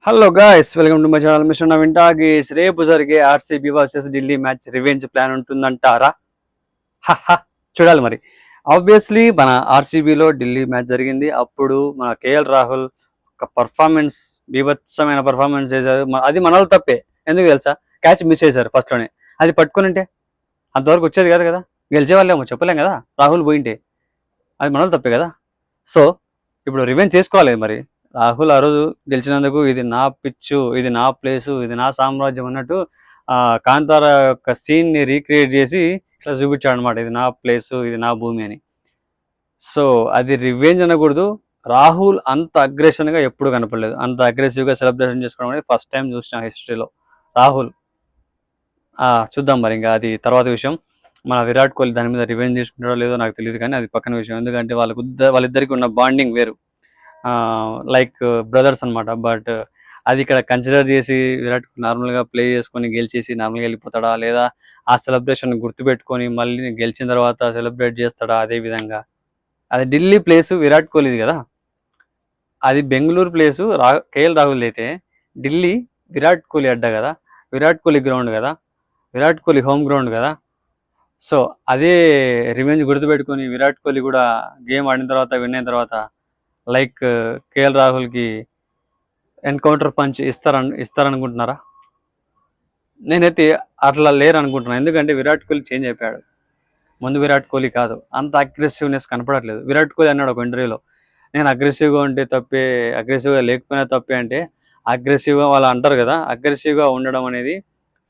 Hello guys, welcome to my channel mister Naveen talkies. రేపు జరిగే RCB versus Delhi match revenge plan ఉంటుందంటారా? హహ, చూడాలి మరి. ఆబ్వియస్లీ మన ఆర్సీబీలో ఢిల్లీ మ్యాచ్ జరిగింది. అప్పుడు మన కేఎల్ రాహుల్ ఒక పర్ఫార్మెన్స్, బీభత్సమైన పర్ఫార్మెన్స్ చేశారు. అది మనలో తప్పే. ఎందుకు తెలుసా? క్యాచ్ మిస్ చేశారు ఫస్ట్లోనే. అది పట్టుకుని ఉంటే అంతవరకు వచ్చేది కాదు కదా, గెలిచేవాళ్ళేమో చెప్పలేం కదా. రాహుల్ పోయింటే అది మనలో తప్పే కదా. సో ఇప్పుడు రివెంజ్ చేసుకోవాలి మరి. రాహుల్ ఆ రోజు గెలిచినందుకు ఇది నా పిచ్చు, ఇది నా ప్లేసు, ఇది నా సామ్రాజ్యం అన్నట్టు కాంతార యొక్క సీన్ని రీక్రియేట్ చేసి ఇట్లా చూపించాడు అనమాట. ఇది నా ప్లేసు, ఇది నా భూమి అని. సో అది రివెంజ్ అనకూడదు. రాహుల్ అంత అగ్రెషన్గా ఎప్పుడు కనపడలేదు. అంత అగ్రెసివ్గా సెలబ్రేషన్ చేసుకోవడం అనేది ఫస్ట్ టైం చూసిన హిస్టరీలో రాహుల్. చూద్దాం మరి, ఇంకా అది తర్వాత విషయం. మన విరాట్ కోహ్లీ దాని మీద రివెంజ్ తీసుకుంటాడో లేదో నాకు తెలియదు, కానీ అది పక్కన విషయం. ఎందుకంటే వాళ్ళిద్దరికి ఉన్న బాండింగ్ వేరు, లైక్ బ్రదర్స్ అనమాట. బట్ అది ఇక్కడ కన్సిడర్ చేసి విరాట్ కోహ్లీ నార్మల్గా ప్లే చేసుకొని గెలిచేసి నార్మల్గా వెళ్ళిపోతాడా, లేదా ఆ సెలబ్రేషన్ గుర్తుపెట్టుకొని మళ్ళీ గెలిచిన తర్వాత సెలబ్రేట్ చేస్తాడా? అదే విధంగా అది ఢిల్లీ ప్లేసు విరాట్ కోహ్లీది కదా, అది బెంగళూరు ప్లేసు కేఎల్ రాహుల్ అయితే ఢిల్లీ విరాట్ కోహ్లీ అడ్డా కదా, విరాట్ కోహ్లీ గ్రౌండ్ కదా, విరాట్ కోహ్లీ హోమ్ గ్రౌండ్ కదా. సో అదే రివెంజ్ గుర్తుపెట్టుకొని విరాట్ కోహ్లీ కూడా గేమ్ ఆడిన తర్వాత, విన్ అయిన తర్వాత లైక్ కేఎల్ రాహుల్కి ఎన్కౌంటర్ పంచ్ ఇస్తారనుకుంటున్నారా? నేనైతే అట్లా లేరు అనుకుంటున్నాను. ఎందుకంటే విరాట్ కోహ్లీ చేంజ్ అయిపోయాడు. ముందు విరాట్ కోహ్లీ కాదు, అంత అగ్రెసివ్నెస్ కనపడట్లేదు. విరాట్ కోహ్లీ అన్నాడు ఒక ఇంటర్వ్యూలో, నేను అగ్రెసివ్గా ఉంటే తప్పే, అగ్రెసివ్గా లేకపోయినా తప్పే. అంటే అగ్రెసివ్గా వాళ్ళు అంటారు కదా, అగ్రెసివ్గా ఉండడం అనేది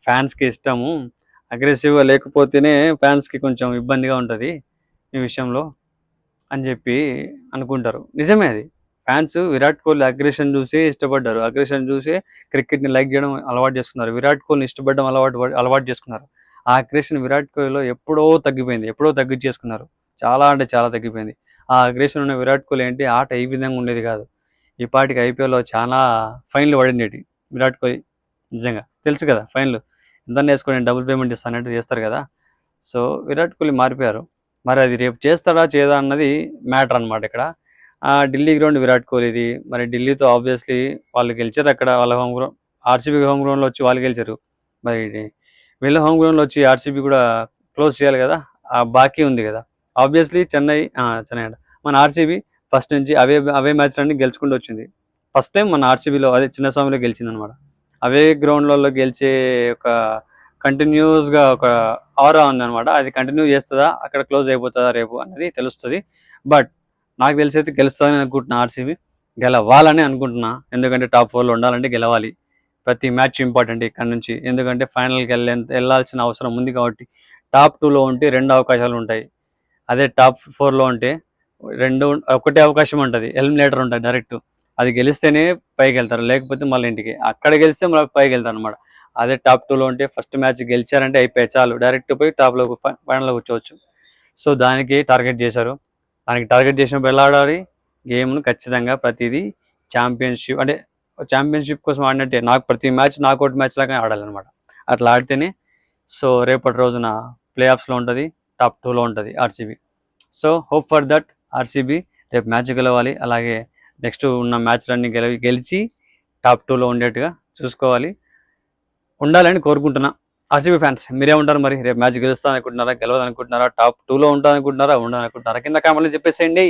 ఫ్యాన్స్కి ఇష్టము, అగ్రెసివ్గా లేకపోతేనే ఫ్యాన్స్కి కొంచెం ఇబ్బందిగా ఉంటుంది ఈ విషయంలో అని చెప్పి అనుకుంటారు. నిజమే అది. ఫ్యాన్స్ విరాట్ కోహ్లీ అగ్రెషన్ చూసి ఇష్టపడ్డారు, అగ్రెషన్ చూసి క్రికెట్ని లైక్ చేయడం అలవాటు చేసుకున్నారు, విరాట్ కోహ్లీని ఇష్టపడడం అలవాటు చేసుకున్నారు. ఆ అగ్రెషన్ విరాట్ కోహ్లీలో ఎప్పుడో తగ్గిపోయింది, ఎప్పుడో తగ్గించేసుకున్నారు. చాలా అంటే చాలా తగ్గిపోయింది. ఆ అగ్రెషన్ ఉన్న విరాట్ కోహ్లీ ఏంటి, ఆట ఈ విధంగా ఉండేది కాదు. ఈ పాటికి ఐపీఎల్లో చాలా ఫైన్లు పడిండేటి విరాట్ కోహ్లీ. నిజంగా తెలుసు కదా, ఫైన్లు ఎంత వేసుకొని డబుల్ పేమెంట్ ఇస్తానంటే చేస్తారు కదా. సో విరాట్ కోహ్లీ మారిపోయారు. మరి అది రేపు చేస్తాడా చేయదా అన్నది మ్యాటర్ అనమాట ఇక్కడ. ఢిల్లీ గ్రౌండ్ విరాట్ కోహ్లీది. మరి ఢిల్లీతో ఆబ్వియస్లీ వాళ్ళు గెలిచారు అక్కడ, వాళ్ళ హోమ్ గ్రౌండ్. ఆర్సీబీ హోమ్ గ్రౌండ్లో వచ్చి వాళ్ళు గెలిచారు. మరి వీళ్ళ హోమ్ గ్రౌండ్లో వచ్చి ఆర్సీబీ కూడా క్లోజ్ చేయాలి కదా, ఆ బాకీ ఉంది కదా. ఆబ్వియస్లీ చెన్నై అంట మన ఆర్సీబీ ఫస్ట్ నుంచి అవే మ్యాచ్లన్నీ గెలుచుకుంటూ వచ్చింది. ఫస్ట్ టైం మన ఆర్సీబీలో అదే చిన్నస్వామిలో గెలిచింది అనమాట. అవే గ్రౌండ్లలో గెలిచే ఒక కంటిన్యూస్గా ఒక ఆరా ఉందన్నమాట. అది కంటిన్యూ చేస్తుందా, అక్కడ క్లోజ్ అయిపోతుందా రేపు అన్నది తెలుస్తుంది. బట్ నాకు తెలిసి అయితే గెలుస్తుందని అనుకుంటున్నా. ఆర్సీబీ గెలవాలని అనుకుంటున్నా. ఎందుకంటే టాప్ 4లో ఉండాలంటే గెలవాలి. ప్రతి మ్యాచ్ ఇంపార్టెంట్ ఇక్కడ నుంచి. ఎందుకంటే ఫైనల్కి వెళ్ళాల్సిన అవసరం ఉంది కాబట్టి. టాప్ 2లో ఉంటే 2 అవకాశాలు ఉంటాయి. అదే టాప్ 4లో ఉంటే ఒకటే అవకాశం ఉంటుంది, ఎలిమినేటర్ ఉంటుంది డైరెక్ట్. అది గెలిస్తేనే పైకి వెళ్తారు, లేకపోతే మళ్ళీ ఇంటికి. అక్కడ గెలిస్తే మళ్ళీ పైకి వెళ్తారు అనమాట. అదే టాప్ 2లో ఉంటే ఫస్ట్ మ్యాచ్ గెలిచారంటే అయిపోయాయి, చాలు, డైరెక్ట్ పోయి టాప్లో ఫైనల్లో కూర్చోవచ్చు. సో దానికి టార్గెట్ చేశారు. దానికి టార్గెట్ చేసినప్పుడు ఎలా ఆడాలి గేమ్ను? ఖచ్చితంగా ప్రతిదీ ఛాంపియన్షిప్ అంటే ఛాంపియన్షిప్ కోసం ఆడినట్టే, నాకు ప్రతి మ్యాచ్ నాకౌట్ మ్యాచ్ లాగా ఆడాలన్నమాట. అట్లా ఆడితేనే సో రేపటి రోజున ప్లే ఆఫ్స్లో ఉంటుంది, టాప్ 2లో ఉంటుంది RCB. So hope for that RCB రేపు మ్యాచ్ గెలవాలి. అలాగే నెక్స్ట్ ఉన్న మ్యాచ్లన్నీ గెలిచి టాప్ 2లో ఉండేట్టుగా చూసుకోవాలి, ఉండాలని కోరుకుంటున్నా. ఆర్సీబీ ఫ్యాన్స్ మీరేమంటారు మరి? రేపు మ్యాచ్ గెలుస్తా అనుకుంటున్నారా, గెలవాలనుకుంటున్నారా, టాప్ 2లో ఉంటా అనుకుంటున్నారా, ఉండాలనుకుంటున్నారా? కింద కామెంట్లో చెప్పేసేయండి.